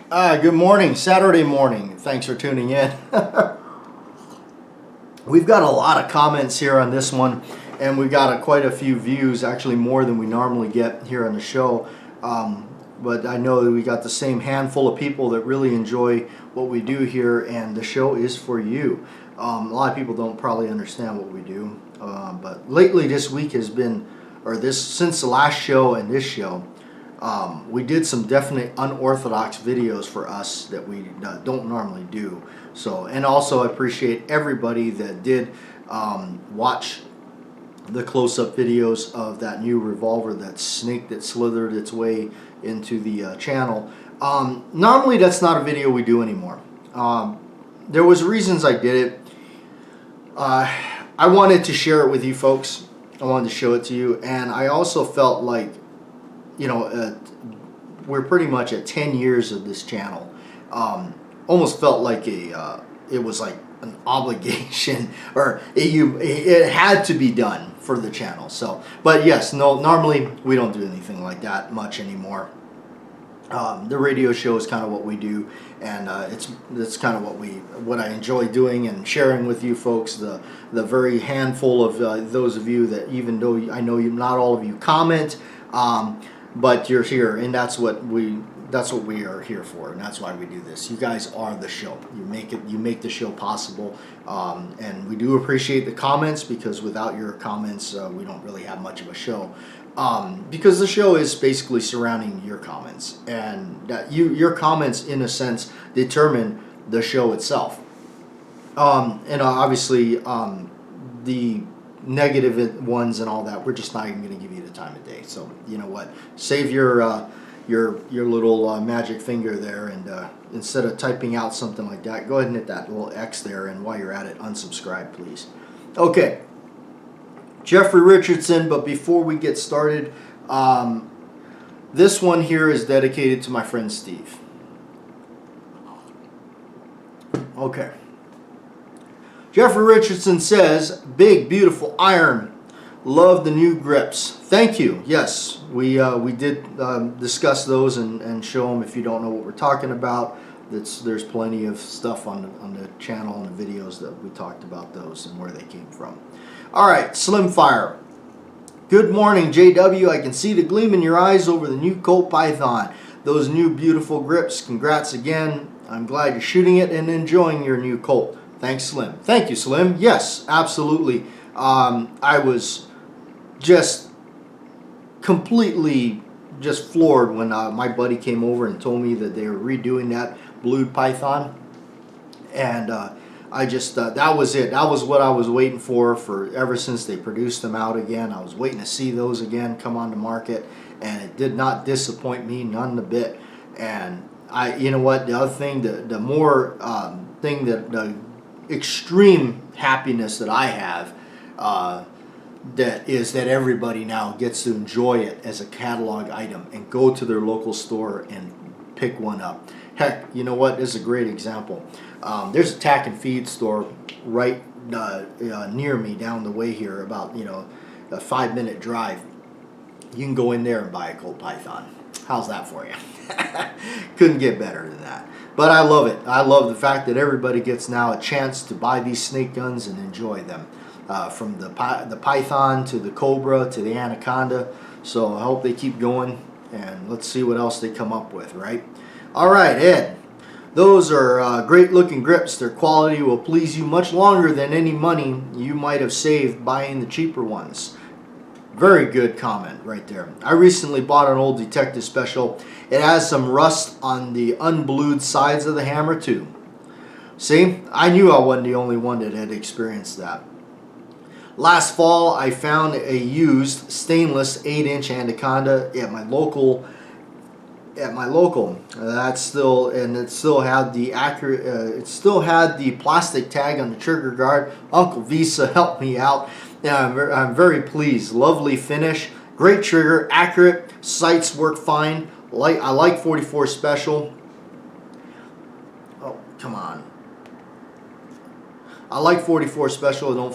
Good morning, Saturday morning. Thanks for tuning in. We've got a lot of comments here on this one, and we've got quite a few views, actually more than we normally get here on the show. But I know that we got the same handful of people that really enjoy what we do here, and the show is for you. A lot of people don't probably understand what we do, but lately this week has been, since the last show and this show, we did some definite unorthodox videos for us that we don't normally do. So, and also I appreciate everybody that did watch the close-up videos of that new Revolver, that snake that slithered its way into the channel. Normally that's not a video we do anymore. There was reasons I did it. I wanted to share it with you folks. I wanted to show it to you, and I also felt like, you know, we're pretty much at 10 years of this channel. Almost felt like it was like an obligation, or it had to be done for the channel. So, but yes, no, normally we don't do anything like that much anymore. The radio show is kind of what we do, and it's kind of what I enjoy doing and sharing with you folks. The very handful of those of you that, even though I know not all of you comment, but you're here, and that's what we are here for, and that's why we do this. You guys are the show. You make the show possible, and we do appreciate the comments, because without your comments, we don't really have much of a show. Because the show is basically surrounding your comments, and that your comments, in a sense, determine the show itself. And obviously, the negative ones and all that, we're just not even going to give you the time of day. So you know what? Save your little magic finger there, and instead of typing out something like that, go ahead and hit that little X there, and while you're at it, unsubscribe, please. Okay. Jeffrey Richardson, but before we get started, this one here is dedicated to my friend Steve. Okay. Jeffrey Richardson says, "Big, beautiful iron. Love the new grips." Thank you. Yes, we did discuss those and show them. If you don't know what we're talking about, there's plenty of stuff on the channel and the videos that we talked about those and where they came from. All right, Slimfire. Good morning, JW. I can see the gleam in your eyes over the new Colt Python. Those new beautiful grips. Congrats again. I'm glad you're shooting it and enjoying your new Colt. Thanks, Slim. Thank you, Slim. Yes, absolutely. I was just completely floored when my buddy came over and told me that they were redoing that blued Python, and I just that was it. That was what I was waiting for ever since they produced them out again. I was waiting to see those again come on the market, and it did not disappoint me none the bit. And you know what? The other thing, the more thing that the extreme happiness that I have, that is that everybody now gets to enjoy it as a catalog item and go to their local store and pick one up. Heck, you know what? This is a great example. There's a tack and feed store right near me down the way here, about a 5-minute drive. You can go in there and buy a Colt Python. How's that for you? Couldn't get better than that. But I love it. I love the fact that everybody gets now a chance to buy these snake guns and enjoy them. From the Python to the Cobra to the Anaconda. So I hope they keep going, and let's see what else they come up with, right? All right, Ed. Those are great looking grips. Their quality will please you much longer than any money you might have saved buying the cheaper ones. Very good comment right there. I recently bought an old Detective Special. It has some rust on the unblued sides of the hammer too. See, I knew I wasn't the only one that had experienced that. Last fall, I found a used stainless 8-inch Anaconda at my local. That's still, and it still had the it still had the plastic tag on the trigger guard. Uncle Visa helped me out. Yeah, I'm very pleased. Lovely finish, great trigger, accurate. Sights work fine. I like 44 Special. Oh, come on. I like 44 Special. Don't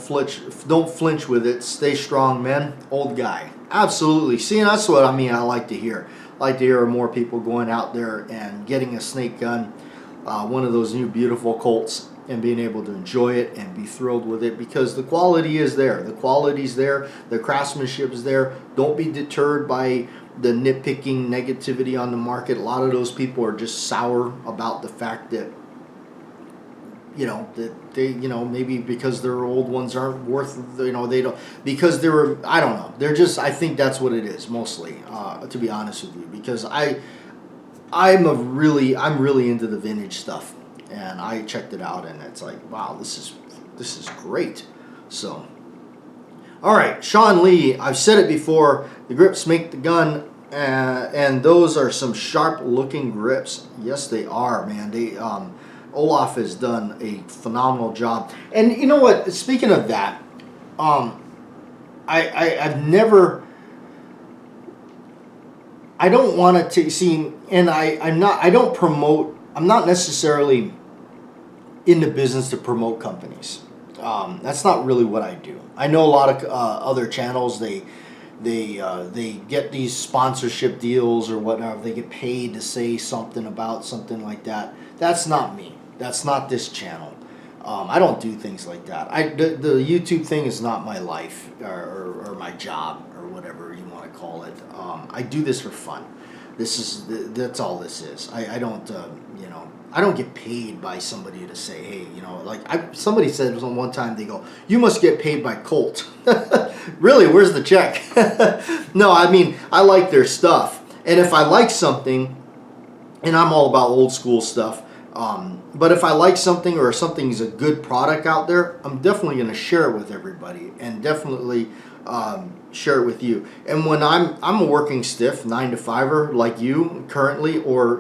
flinch with it. Stay strong, men. Old guy. Absolutely. See, that's what I like to hear. like to hear more people going out there and getting a snake gun, one of those new beautiful Colts, and being able to enjoy it and be thrilled with it, because the quality is there. The quality's there. The craftsmanship is there. Don't be deterred by the nitpicking negativity on the market. A lot of those people are just sour about the fact that, that they, maybe because their old ones aren't worth, they don't, because they were, I don't know. They're just, I think that's what it is mostly, to be honest with you, because I'm really into the vintage stuff, and I checked it out, and it's like, wow, this is great. So, all right, Shan Lee, I've said it before, the grips make the gun, and those are some sharp looking grips. Yes, they are, man. They Olaf has done a phenomenal job. And you know what? Speaking of that, I've never. I don't want to see, and I'm not. I don't promote. I'm not necessarily in the business to promote companies. That's not really what I do. I know a lot of other channels. They get these sponsorship deals or whatever. They get paid to say something about something like that. That's not me. That's not this channel. I don't do things like that. The YouTube thing is not my life or my job or whatever you want to call it. I do this for fun. That's all this is. I don't I don't get paid by somebody to say, hey, somebody said one time, they go, you must get paid by Colt. Really, where's the check? No, I mean, I like their stuff, and if I like something, and I'm all about old school stuff. But if I like something, or something's a good product out there, I'm definitely going to share it with everybody, and definitely share it with you. And when I'm a working stiff 9-to-5er like you currently, or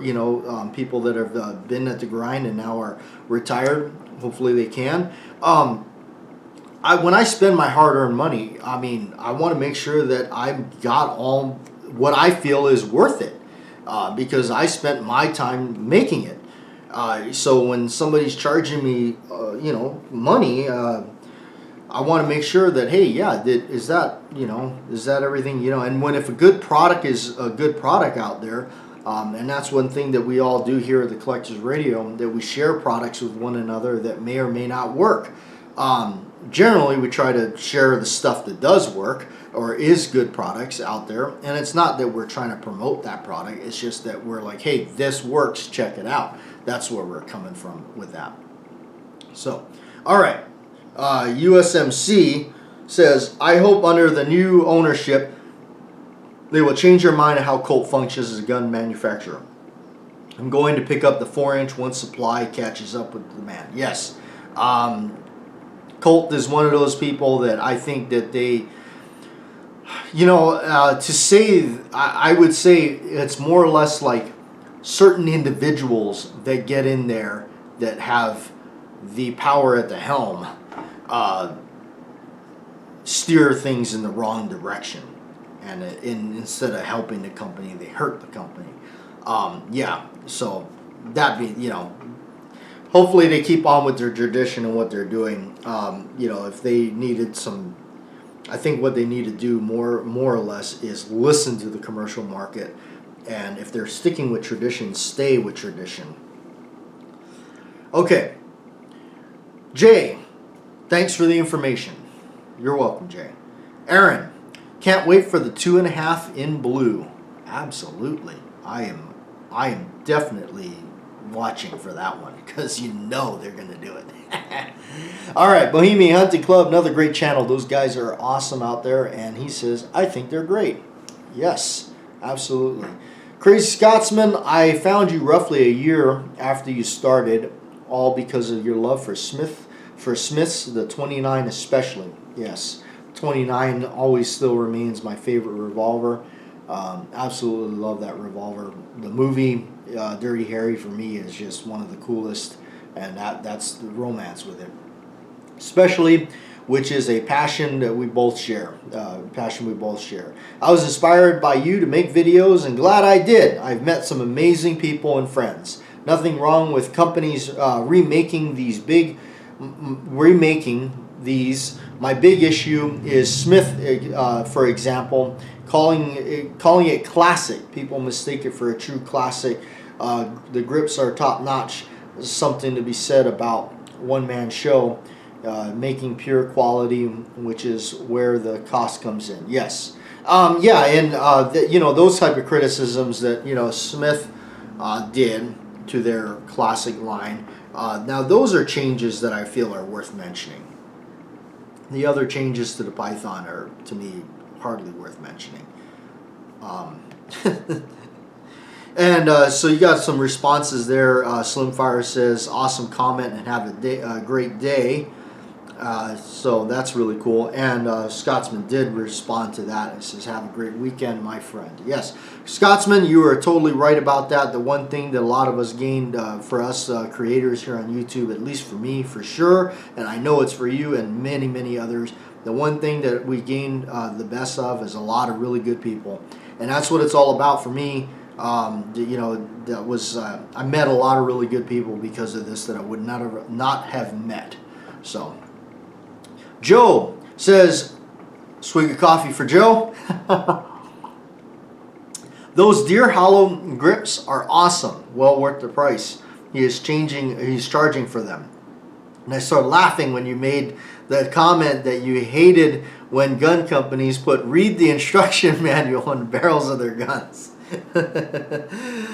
people that have been at the grind and now are retired, hopefully they can. When I spend my hard-earned money, I mean, I want to make sure that I've got all what I feel is worth it, because I spent my time making it. So when somebody's charging me, money, I want to make sure that, hey, yeah, is that everything, and if a good product is a good product out there, and that's one thing that we all do here at the Collectors Radio, that we share products with one another that may or may not work. Generally, we try to share the stuff that does work or is good products out there, and it's not that we're trying to promote that product, it's just that we're like, hey, this works, check it out. That's where we're coming from with that. So, all right. USMC says, I hope under the new ownership they will change their mind on how Colt functions as a gun manufacturer. I'm going to pick up the 4-inch once supply catches up with demand. Yes. Colt is one of those people that I think that they, I would say it's more or less like certain individuals that get in there that have the power at the helm steer things in the wrong direction, and instead of helping the company, they hurt the company. So that be hopefully they keep on with their tradition and what they're doing. If they needed some, I think what they need to do more or less is listen to the commercial market. And if they're sticking with tradition, stay with tradition. Okay. Jay, thanks for the information. You're welcome, Jay. Aaron, can't wait for the 2.5 in blue. Absolutely. I am definitely watching for that one, because they're going to do it. All right, Bohemian Hunting Club, another great channel. Those guys are awesome out there, and he says, I think they're great. Yes, absolutely. Crazy Scotsman, I found you roughly a year after you started, all because of your love for Smiths, the 29 especially. Yes, 29 always still remains my favorite revolver. Absolutely love that revolver. The movie Dirty Harry for me is just one of the coolest, and that's the romance with it. Especially, which is a passion that we both share. I was inspired by you to make videos, and glad I did. I've met some amazing people and friends. Nothing wrong with companies remaking these. My big issue is Smith, for example, calling it classic. People mistake it for a true classic. The grips are top notch. There's something to be said about one-man show, making pure quality, which is where the cost comes in. Yes. Yeah, and those type of criticisms that Smith did to their classic line. Now those are changes that I feel are worth mentioning. The other changes to the Python are, to me, hardly worth mentioning. And so you got some responses there. Slimfire says, awesome comment and have a great day. So that's really cool. And Scotsman did respond to that. It says, have a great weekend, my friend. Yes, Scotsman, you are totally right about that. The one thing that a lot of us gained for us creators here on YouTube, at least for me, for sure, and I know it's for you and many, many others, the one thing that we gained the best of is a lot of really good people. And that's what it's all about for me. I met a lot of really good people because of this that I would not have met. So Joe says, swig of coffee for Joe. Those Deer Hollow grips are awesome. Well worth the price. He's charging for them. And I started laughing when you made the comment that you hated when gun companies read the instruction manual on the barrels of their guns.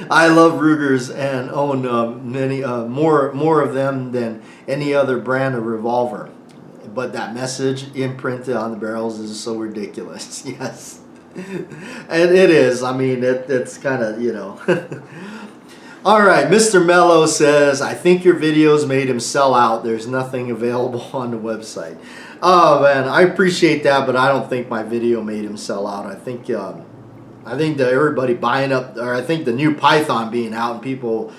I love Rugers and own many more of them than any other brand of revolver. But that message imprinted on the barrels is so ridiculous. Yes. And it is. I mean, it's kind of, All right, Mr. Mello says, I think your videos made him sell out. There's nothing available on the website. Oh, man, I appreciate that, but I don't think my video made him sell out. I think that everybody buying up, or I think the new Python being out and people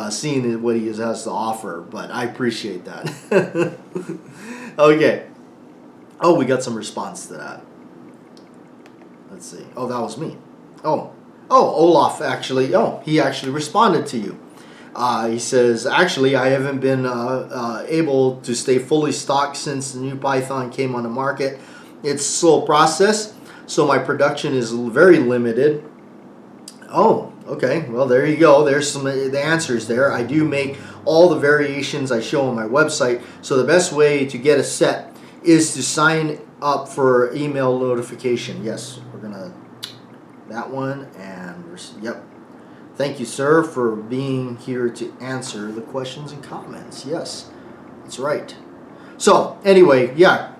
seeing what he has to offer, but I appreciate that. Okay. Oh, we got some response to that. Let's see. Oh, that was me. Oh, Olaf actually. Oh, he actually responded to you. He says, actually, I haven't been able to stay fully stocked since the new Python came on the market. It's a slow process, so my production is very limited. Oh, okay. Well, there you go. There's the answers there. I do make all the variations I show on my website, so the best way to get a set is to sign up for email notification. Yes, we're gonna that one, and yep. Thank you, sir, for being here to answer the questions and comments. Yes, that's right. So anyway, yeah,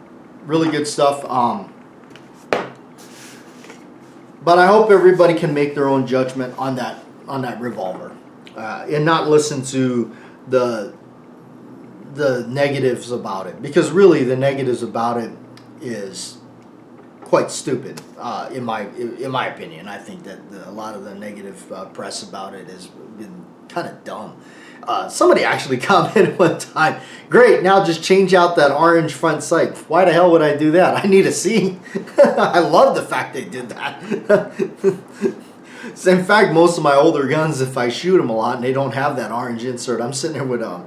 really good stuff. But I hope everybody can make their own judgment on that revolver, and not listen to the negatives about it, because really the negatives about it is quite stupid, in my opinion. I think that a lot of the negative press about it has been kind of dumb. Somebody actually commented one time, great, now just change out that orange front sight. Why the hell would I do that? I need to see. I love the fact they did that. So in fact, most of my older guns, if I shoot them a lot and they don't have that orange insert, I'm sitting there with a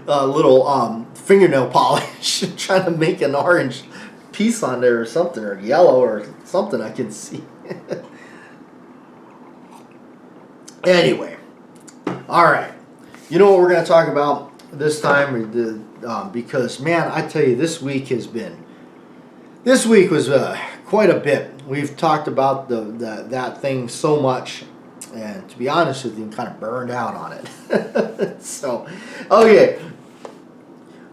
little fingernail polish trying to make an orange piece on there or something, or yellow or something I can see. Anyway, all right. You know what we're going to talk about this time? Because, man, I tell you, this week was quite a bit. We've talked about that thing so much, and to be honest with you, I'm kind of burned out on it. So, okay.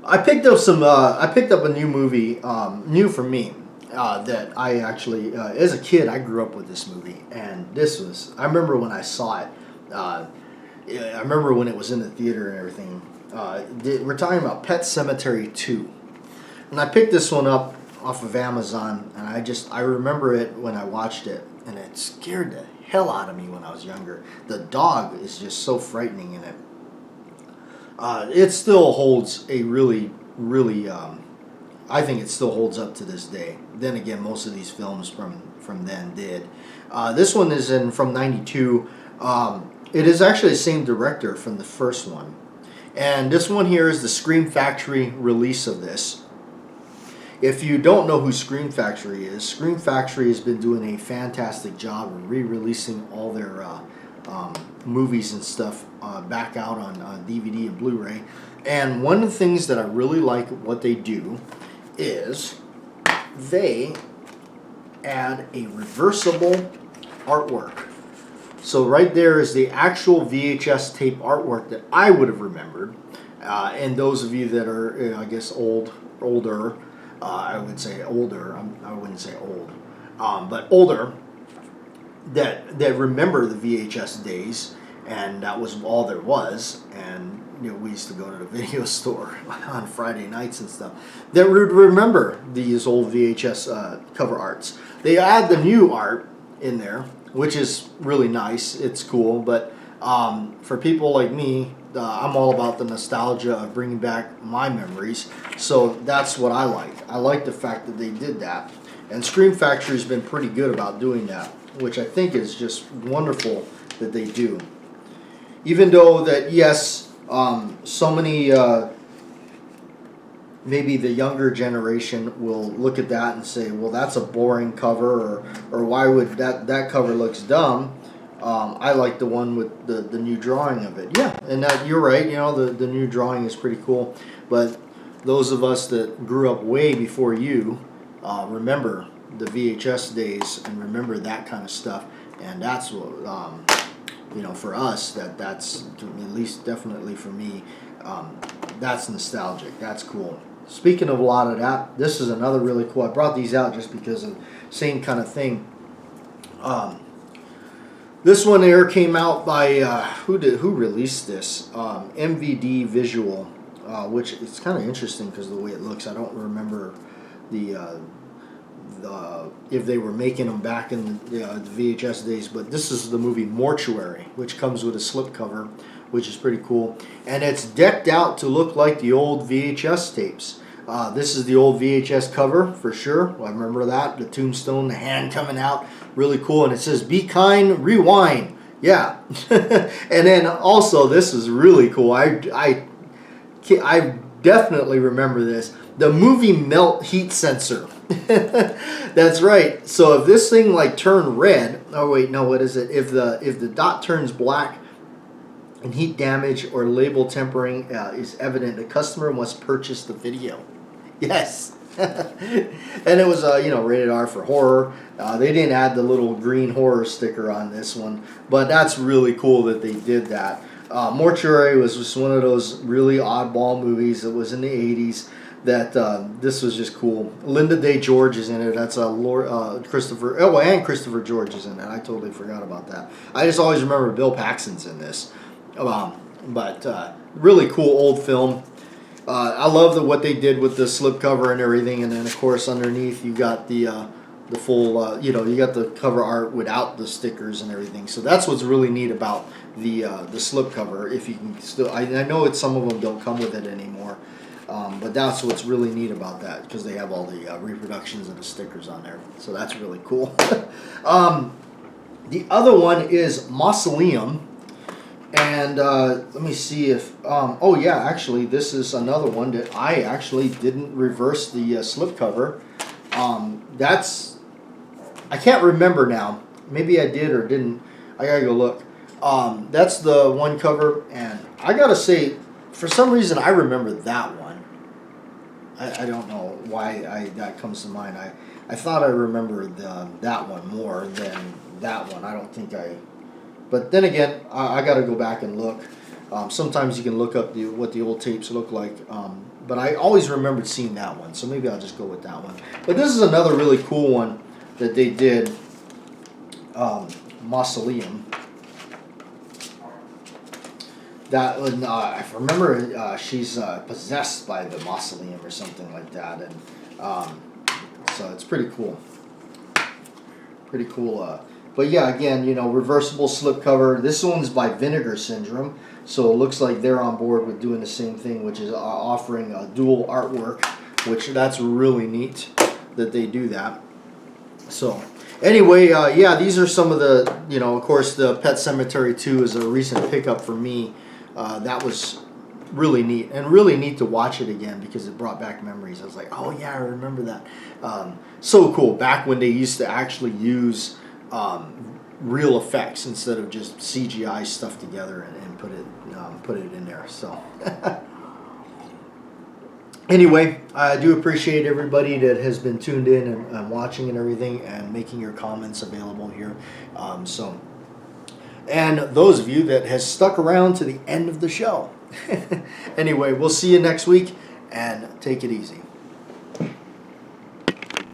I picked up a new movie, new for me. That I actually, as a kid, I grew up with this movie, and I remember when I saw it. I remember when it was in the theater and everything. We're talking about Pet Sematary 2, and I picked this one up off of Amazon, and I remember it when I watched it, and it scared the hell out of me when I was younger. The dog is just so frightening in it. It still holds a really, really. I think it still holds up to this day. Then again, most of these films from then did. This one is from '92. It is actually the same director from the first one. And this one here is the Scream Factory release of this. If you don't know who Scream Factory is, Scream Factory has been doing a fantastic job of re-releasing all their movies and stuff back out on DVD and Blu-ray. And one of the things that I really like what they do is they add a reversible artwork. So right there is the actual VHS tape artwork that I would have remembered. And those of you that are, I guess, older, I would say older. I wouldn't say old, but older. That remember the VHS days, and that was all there was. And we used to go to the video store on Friday nights and stuff. That would remember these old VHS cover arts. They add the new art in there, which is really nice. It's cool, but for people like me, I'm all about the nostalgia of bringing back my memories. So that's what I like. I like the fact that they did that. And Scream Factory's been pretty good about doing that, which I think is just wonderful that they do. Even though that, yes, so many, maybe the younger generation will look at that and say, well, that's a boring cover, or why would that cover looks dumb. I like the one with the new drawing of it. Yeah, and that you're right. The new drawing is pretty cool. But those of us that grew up way before you remember the VHS days and remember that kind of stuff. And that's what for us that's at least definitely for me. That's nostalgic. That's cool. Speaking of a lot of that, this is another really cool. I brought these out just because of the same kind of thing. This one here came out by who released this? MVD Visual, which it's kind of interesting because of the way it looks. I don't remember the if they were making them back in the VHS days, but this is the movie Mortuary, which comes with a slipcover, which is pretty cool, and it's decked out to look like the old VHS tapes. This is the old VHS cover for sure. I remember that, the tombstone, the hand coming out, really cool, and it says "Be kind, rewind." Yeah, and then also this is really cool. I definitely remember this. The movie melt heat sensor. That's right. So if this thing turned red, oh wait, no, what is it? If the dot turns black and heat damage or label tempering is evident, the customer must purchase the video. Yes. And it was rated R for horror. They didn't add the little green horror sticker on this one, but that's really cool that they did that. Mortuary was just one of those really oddball movies that was in the 80s that this was just cool. Linda Day George is in it. That's Christopher. Oh, and Christopher George is in it. I totally forgot about that. I just always remember Bill Paxton's in this. But really cool old film. I love what they did with the slipcover and everything, and then of course underneath you got the full, you got the cover art without the stickers and everything. So that's what's really neat about the slipcover. If you can still, I know some of them don't come with it anymore, but that's what's really neat about that, because they have all the reproductions of the stickers on there. So that's really cool. The other one is Mausoleum. And let me see if, oh yeah, actually this is another one that I actually didn't reverse the slipcover. I can't remember now. Maybe I did or didn't. I gotta go look. That's the one cover, and I gotta say, for some reason I remember that one. I don't know why that comes to mind. I thought I remembered that one more than that one. I don't think I... But then again, I got to go back and look. Sometimes you can look up what the old tapes look like. But I always remembered seeing that one, so maybe I'll just go with that one. But this is another really cool one that they did, Mausoleum. That one, I remember she's possessed by the mausoleum or something like that, and so it's pretty cool. Pretty cool. But yeah, again, reversible slipcover. This one's by Vinegar Syndrome, so it looks like they're on board with doing the same thing, which is offering a dual artwork, which that's really neat that they do that. So anyway, yeah, these are some of the, of course, the Pet Sematary 2 is a recent pickup for me. That was really neat, and really neat to watch it again because it brought back memories. I was like, oh yeah, I remember that. So cool. Back when they used to actually use real effects instead of just CGI stuff together and put it in there. So anyway, I do appreciate everybody that has been tuned in and watching and everything, and making your comments available here. And those of you that has stuck around to the end of the show. Anyway, we'll see you next week, and take it easy.